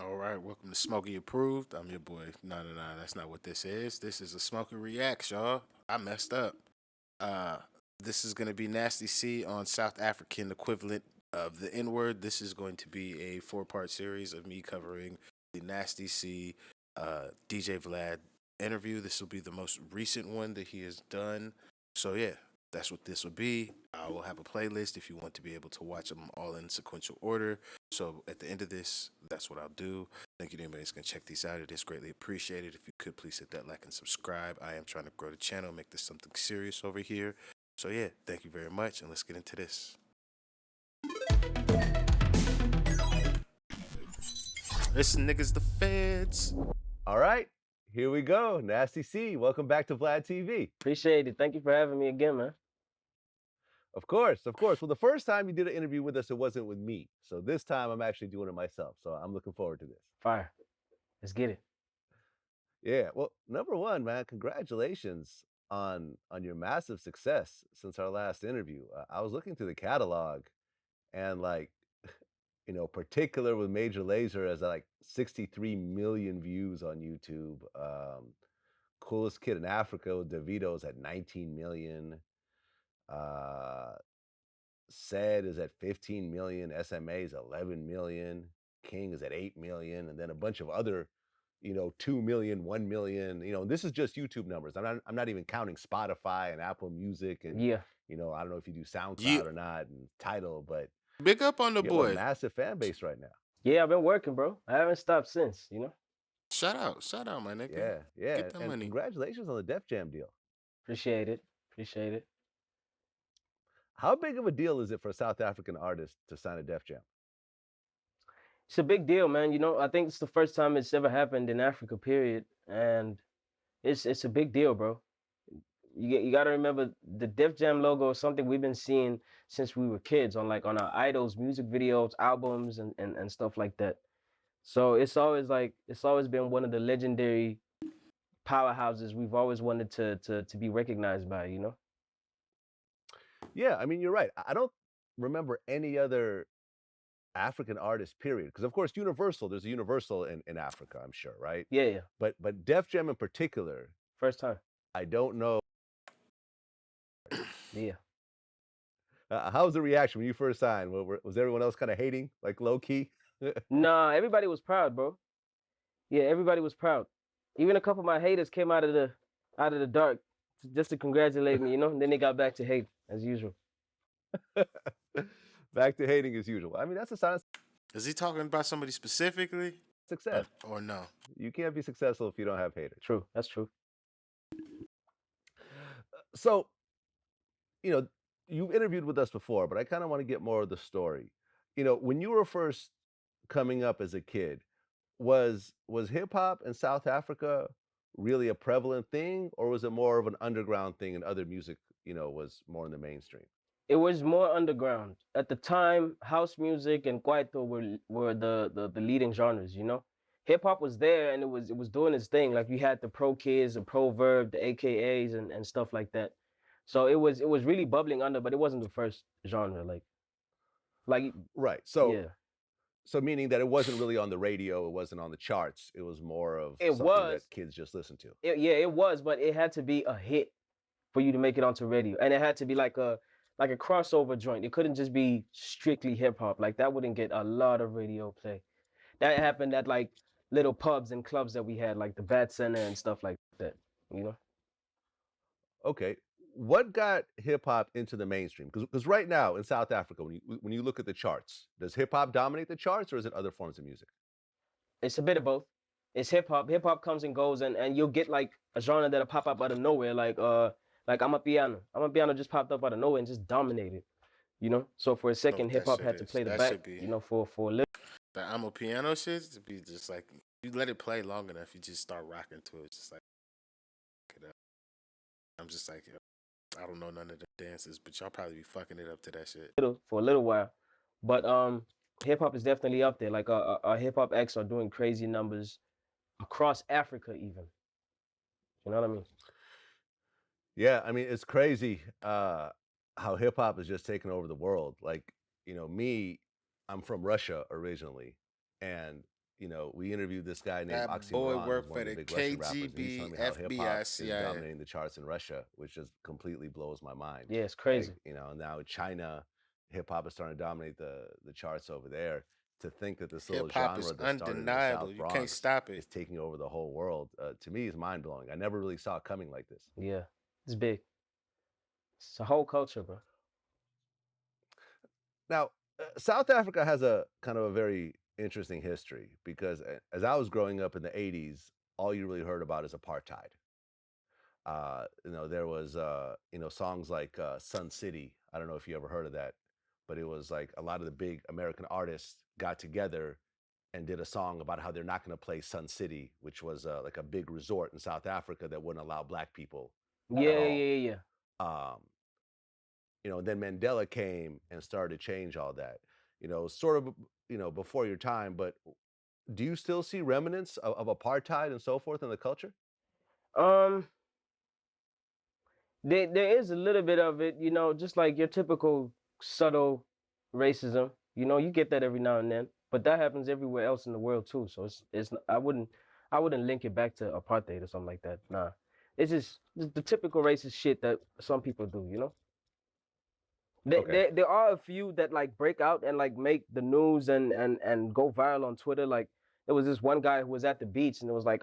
All right, welcome to Smokey Approved. I'm your boy. No, no, no, that's not what this is. This is a Smokey Reacts, y'all. I messed up. Uh, this is going to be Nasty C on South African equivalent of the N word. This is going to be a four-part series of me covering the Nasty C DJ Vlad interview. This will be the most recent one that he has done. So, yeah, that's what this will be. I will have a playlist if you want to be able to watch them all in sequential order. So at the end of this, that's what I'll do. Thank you to anybody that's going to check these out. It is greatly appreciated. If you could please hit that like and subscribe. I am trying to grow the channel, make this something serious over here. So yeah, thank you very much, and let's get into this. Listen, niggas, the feds. All right, here we go. Nasty C, welcome back to Vlad TV. Appreciate it. Thank you for having me again, man. Of course, of course. Well, the first time you did an interview with us, it wasn't with me. So this time I'm actually doing it myself. So I'm looking forward to this. Fire. Let's get it. Yeah. Well, number one, man, congratulations on your massive success since our last interview. I was looking through the catalog and particular with Major Lazer as like 63 million views on YouTube. Coolest Kid in Africa with Davido's at 19 million. Uh, Said is at 15 million, SMA is 11 million, King is at 8 million, and then a bunch of other, 2 million, 1 million. This is just YouTube numbers. I'm not even counting Spotify and Apple Music and Yeah. I don't know if you do Yeah, SoundCloud or not and Title, but big up on the you have a boy. massive fan base right now. Yeah, I've been working, bro. I haven't stopped since. Shout out, my nigga. Yeah, yeah. Get that And money. congratulations on the Def Jam deal. Appreciate it. Appreciate it. How big of a deal is it for a South African artist to sign a Def Jam? It's a big deal, man. I think it's the first time it's ever happened in Africa, period. And it's a big deal, bro. You got to remember the Def Jam logo is something we've been seeing since we were kids on our idols, music videos, albums, and stuff like that. So it's always been one of the legendary powerhouses we've always wanted to be recognized by. Yeah, I mean, you're right. I don't remember any other African artist, period. Because of course, Universal, there's a Universal in Africa, I'm sure, right? Yeah, yeah. But Def Jam in particular, First time. I don't know. Yeah. How was the reaction when you first signed? Was everyone else kind of hating, like low key? Nah, everybody was proud, bro. Yeah, everybody was proud. Even a couple of my haters came out of the dark just to congratulate me. And then they got back to hate as usual. Back to hating as usual. I mean, that's a sign of Is he talking about somebody specifically, success. or no? You can't be successful if you don't have haters. True. That's true. So, you know, you've interviewed with us before, but I kind of want to get more of the story. When you were first coming up as a kid, was hip hop in South Africa really a prevalent thing, or was it more of an underground thing and other music, was more in the mainstream? It was more underground. At the time, house music and kwaito were the leading genres. Hip hop was there and it was doing its thing. Like you had the Pro Kids, the Proverb, the AKAs and stuff like that. So it was really bubbling under, but it wasn't the first genre. Like Right. So yeah. so meaning that it wasn't really on the radio, it wasn't on the charts. It was more of It something that was. kids just listened to. Yeah, it was, but it had to be a hit for you to make it onto radio. And it had to be like a crossover joint. It couldn't just be strictly hip hop. Like that wouldn't get a lot of radio play. That happened at like little pubs and clubs that we had, like the Bat Center and stuff like that. You know? Okay. What got hip hop into the mainstream? Because right now in South Africa, when you look at the charts, does hip hop dominate the charts, or is it other forms of music? It's a bit of both. It's hip hop. Hip hop comes and goes, and you'll get like a genre that'll pop up out of nowhere, like I'm a piano. I'm a piano just popped up out of nowhere and just dominated. So for a No, second, hip that hop shit had to is. play the That back, should be. for a little. The I'm a piano shit to be just like you let it play long enough, you just start rocking to it. Just like it up. I'm just like, yo, I don't know none of the dances, but y'all probably be fucking it up to that shit. For a little while. But hip hop is definitely up there. Like our hip hop acts are doing crazy numbers across Africa, even. You know what I mean? Yeah, I mean it's crazy how hip hop is just taking over the world. Like, me, I'm from Russia originally, and we interviewed this guy named That boy Oxymoron, who's worked one for of the the big Russian rappers, and he's KGB, telling me how hip FBI, hop is CIA. dominating the charts in Russia, which just completely blows my mind. Yeah, it's Like, crazy. now China, hip hop is starting to dominate the charts over there. To think that this little Hip hop is genre that started in the undeniable. South You can't Bronx stop it. is taking over the whole world, to me is mind blowing. I never really saw it coming like this. Yeah, it's big. It's a whole culture, bro. Now, South Africa has a kind of a very interesting history because as I was growing up in the 80s, all you really heard about is apartheid. There was, songs like Sun City. I don't know if you ever heard of that, but it was like a lot of the big American artists got together and did a song about how they're not going to play Sun City, which was like a big resort in South Africa that wouldn't allow black people Yeah, at yeah, all. yeah, yeah. Um, then Mandela came and started to change all that. Sort of, before your time, but do you still see remnants of apartheid and so forth in the culture? Um, there is a little bit of it, just like your typical subtle racism. You get that every now and then, but that happens everywhere else in the world too. So it's I wouldn't link it back to apartheid or something like that. Nah, it's just the typical racist shit that some people do. There, Okay. there, there are a few that like break out and like make the news and go viral on Twitter. Like there was this one guy who was at the beach and it was like,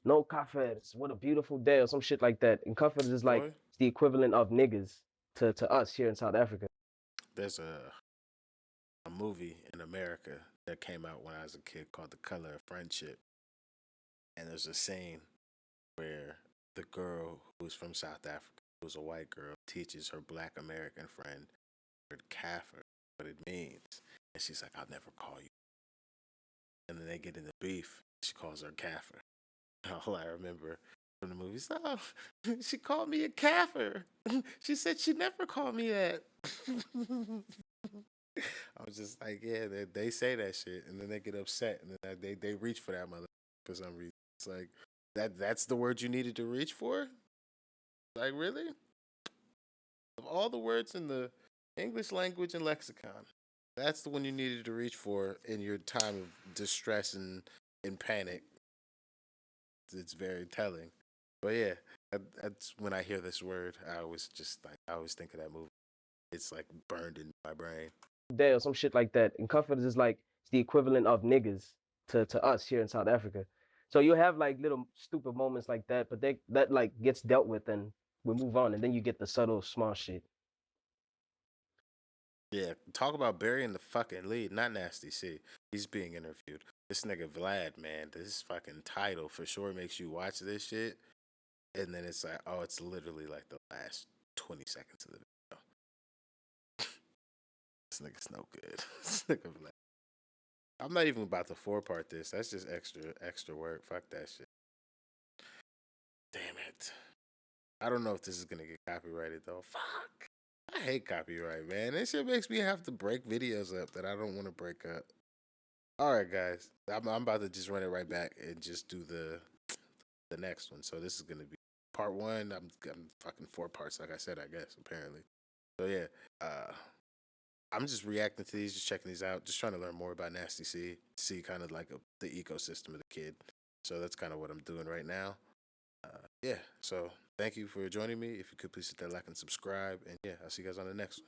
no kafir, what a beautiful day or some shit like that. And kafir is like Boy, it's the equivalent of niggas to us here in South Africa. there's a movie in America that came out when I was a kid called The Color of Friendship. And there's a scene where the girl who's from South Africa, who's a white girl, teaches her black American friend the kafir, what it means. And she's like, I'll never call you. And then they get into beef. She calls her kafir. All I remember from the movie is, oh, she called me a kafir. She said she never called me that. I was just like, yeah, they say that shit, and then they get upset, and then they reach for that mother for some reason. It's like that's the word you needed to reach for. Like, really? Of all the words in the English language and lexicon, that's the one you needed to reach for in your time of distress and panic. It's very telling. But yeah, that's when I hear this word, I always think of that movie. It's like burned in my brain. Day or some shit like that. And kafir is like it's the equivalent of niggas to us here in South Africa. So you have like little stupid moments like that, but that like gets dealt with and we move on. And then you get the subtle small shit. Yeah, talk about burying the fucking lead. Not Nasty C. He's being interviewed. This nigga Vlad, man, this fucking title for sure makes you watch this shit. And then it's like, oh, it's literally like the last 20 seconds of the video. This nigga's no good. This nigga Vlad. I'm not even about to four part this. That's just extra work. Fuck that shit. Damn it. I don't know if this is gonna get copyrighted though. Fuck. I hate copyright, man. This shit makes me have to break videos up that I don't want to break up. All right, guys. I'm about to just run it right back and just do the next one. So this is gonna be part one. I'm fucking four parts, like I said. I guess apparently. So yeah, I'm just reacting to these, just checking these out, just trying to learn more about Nasty C, see kind of like the ecosystem of the kid. So that's kind of what I'm doing right now. Yeah. So thank you for joining me. If you could please hit that like and subscribe, and yeah, I'll see you guys on the next one.